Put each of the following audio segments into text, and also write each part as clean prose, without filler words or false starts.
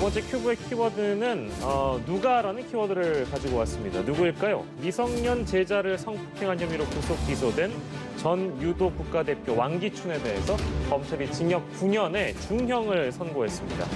번째 큐브의 키워드는 누가라는 키워드를 가지고 왔습니다. 누구일까요? 미성년 제자를 성폭행한 혐의로 구속 기소된 전 유도 국가대표 왕기춘에 대해서 검찰이 징역 9년의 중형을 선고했습니다.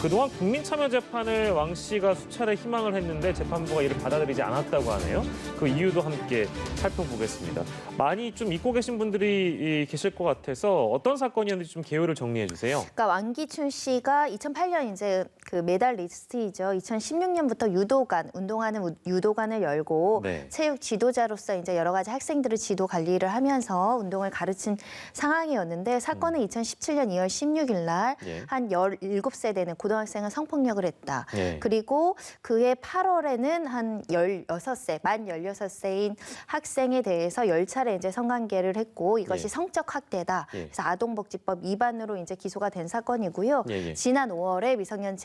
그동안 국민참여재판을 왕 씨가 수차례 희망을 했는데 재판부가 이를 받아들이지 않았다고 하네요. 그 이유도 함께 살펴보겠습니다. 많이 좀 잊고 계신 분들이 계실 것 같아서 어떤 사건이었는지 좀 개요를 정리해 주세요. 그러니까 왕기춘 씨가 2008년 이제 그 메달리스트이죠. 2016년부터 유도관, 운동하는 유도관을 열고 네. 체육 지도자로서 이제 여러 가지 학생들을 지도 관리를 하면서 운동을 가르친 상황이었는데 사건은 2017년 2월 16일 날 한 17세 되는 고등학생을 성폭력을 했다. 예. 그리고 그해 8월에는 한 16세, 만 16세인 학생에 대해서 10차례 이제 성관계를 했고 이것이 예. 성적 학대다. 예. 그래서 아동복지법 위반으로 이제 기소가 된 사건이고요. 예. 지난 5월에 미성년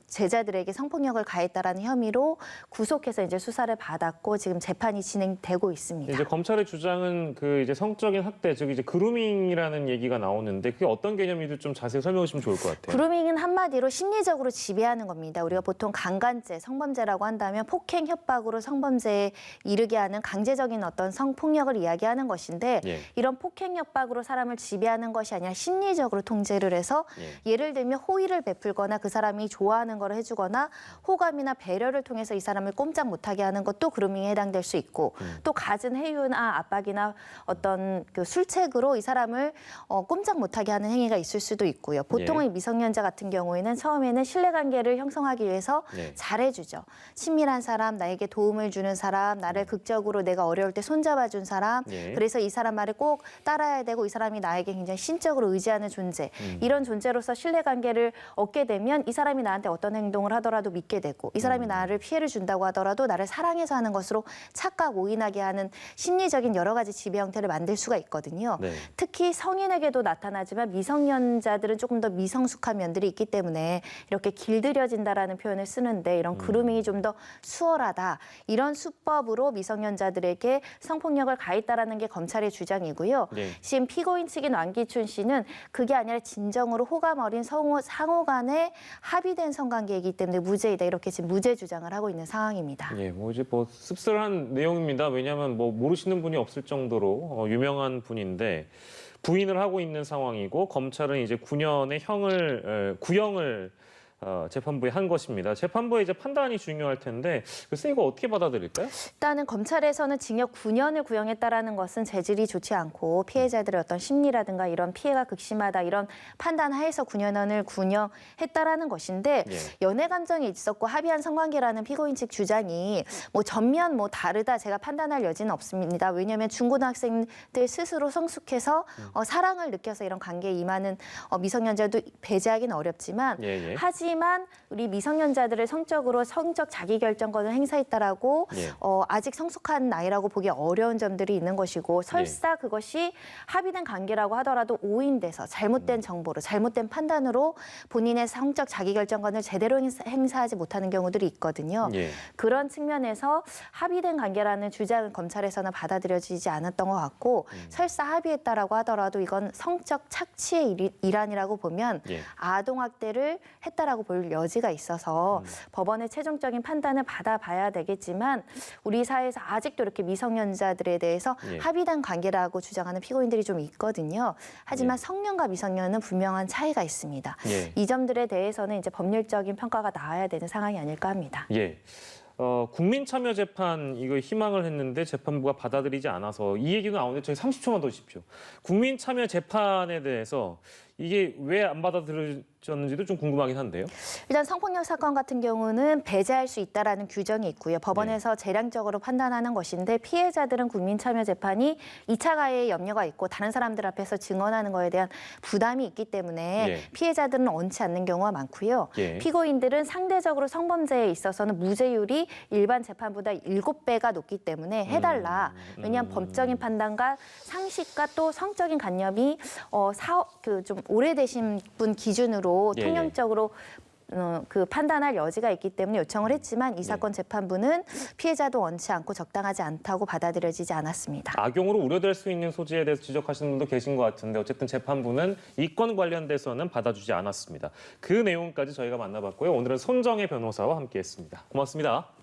제자들에게 성폭력을 가했다라는 혐의로 구속해서 이제 수사를 받았고 지금 재판이 진행되고 있습니다. 이제 검찰의 주장은 그 이제 성적인 학대, 즉 이제 그루밍이라는 얘기가 나오는데 그게 어떤 개념인지 좀 자세히 설명해 주시면 좋을 것 같아요. 그루밍은 한마디로 심리적으로 지배하는 겁니다. 우리가 보통 강간죄, 성범죄라고 한다면 폭행, 협박으로 성범죄에 이르게 하는 강제적인 어떤 성폭력을 이야기하는 것인데 예. 이런 폭행, 협박으로 사람을 지배하는 것이 아니라 심리적으로 통제를 해서 예를 들면 호의를 베풀거나 그 사람이 좋아하는 걸 해주거나 호감이나 배려를 통해서 이 사람을 꼼짝 못하게 하는 것도 그루밍에 해당될 수 있고 또 갖은 해유나 압박이나 어떤 그 술책으로 이 사람을 꼼짝 못하게 하는 행위가 있을 수도 있고요. 보통의 미성년자 같은 경우에는 처음에는 신뢰관계를 형성하기 위해서 잘해주죠. 친밀한 사람, 나에게 도움을 주는 사람, 나를 극적으로 내가 어려울 때 손잡아준 사람, 그래서 이 사람 말을 꼭 따라야 되고 이 사람이 나에게 굉장히 신적으로 의지하는 존재, 이런 존재로서 신뢰관계를 얻게 되면 이 사람이 나한테 어떤 행동을 하더라도 믿게 되고 이 사람이 나를 피해를 준다고 하더라도 나를 사랑해서 하는 것으로 착각, 오인하게 하는 심리적인 여러 가지 지배 형태를 만들 수가 있거든요. 특히 성인에게도 나타나지만 미성년자들은 조금 더 미성숙한 면들이 있기 때문에 이렇게 길들여진다라는 표현을 쓰는데 이런 그루밍이 좀 더 수월하다. 이런 수법으로 미성년자들에게 성폭력을 가했다라는 게 검찰의 주장이고요. 지금 피고인 측인 왕기춘 씨는 그게 아니라 진정으로 호감 어린 상호 간에 합의된 성관계이기 때문에 무죄이다. 이렇게 지금 무죄 주장을 하고 있는 상황입니다. 예, 뭐 이제 뭐 씁쓸한 내용입니다. 왜냐하면 뭐 모르시는 분이 없을 정도로 유명한 분인데 부인을 하고 있는 상황이고 검찰은 이제 9년의 구형을 재판부에 한 것입니다. 재판부의 이제 판단이 중요할 텐데 글쎄 이거 어떻게 받아들일까요? 일단은 검찰에서는 징역 9년을 구형했다라는 것은 재질이 좋지 않고 피해자들의 어떤 심리라든가 이런 피해가 극심하다 이런 판단하에서 9년을 구형했다라는 것인데 연애 감정이 있었고 합의한 성관계라는 피고인 측 주장이 뭐 전면 뭐 다르다 제가 판단할 여지는 없습니다. 왜냐하면 중고등학생들 스스로 성숙해서 사랑을 느껴서 이런 관계에 임하는 미성년자도 배제하기는 어렵지만 하지만 우리 미성년자들의 성적 자기결정권을 행사했다라고 아직 성숙한 나이라고 보기 어려운 점들이 있는 것이고 설사 그것이 합의된 관계라고 하더라도 오인돼서 잘못된 정보로 잘못된 판단으로 본인의 성적 자기결정권을 제대로 행사하지 못하는 경우들이 있거든요. 그런 측면에서 합의된 관계라는 주장은 검찰에서는 받아들여지지 않았던 것 같고 설사 합의했다라고 하더라도 이건 성적 착취의 일환이라고 보면 아동학대를 했다라고 볼 여지가 있어서 법원의 최종적인 판단을 받아봐야 되겠지만 우리 사회에서 아직도 이렇게 미성년자들에 대해서 합의된 관계라고 주장하는 피고인들이 좀 있거든요. 하지만 성년과 미성년은 분명한 차이가 있습니다. 이 점들에 대해서는 이제 법률적인 평가가 나와야 되는 상황이 아닐까 합니다. 국민참여재판 이거 희망을 했는데 재판부가 받아들이지 않아서 이 얘기가 나오는데 저희 30초만 더 주십시오. 국민참여재판에 대해서 이게 왜 안 받아들여졌는지도 좀 궁금하긴 한데요. 일단 성폭력 사건 같은 경우는 배제할 수 있다라는 규정이 있고요. 법원에서 재량적으로 판단하는 것인데 피해자들은 국민참여재판이 2차 가해의 염려가 있고 다른 사람들 앞에서 증언하는 거에 대한 부담이 있기 때문에 피해자들은 원치 않는 경우가 많고요. 피고인들은 상대적으로 성범죄에 있어서는 무죄율이 일반 재판보다 7배가 높기 때문에 해달라. 왜냐하면 법적인 판단과 상식과 또 성적인 관념이 좀 오래되신 분 기준으로 통념적으로 그 판단할 여지가 있기 때문에 요청을 했지만 이 사건 재판부는 피해자도 원치 않고 적당하지 않다고 받아들여지지 않았습니다. 악용으로 우려될 수 있는 소지에 대해서 지적하시는 분도 계신 것 같은데 어쨌든 재판부는 이 건 관련돼서는 받아주지 않았습니다. 그 내용까지 저희가 만나봤고요. 오늘은 손정혜 변호사와 함께했습니다. 고맙습니다.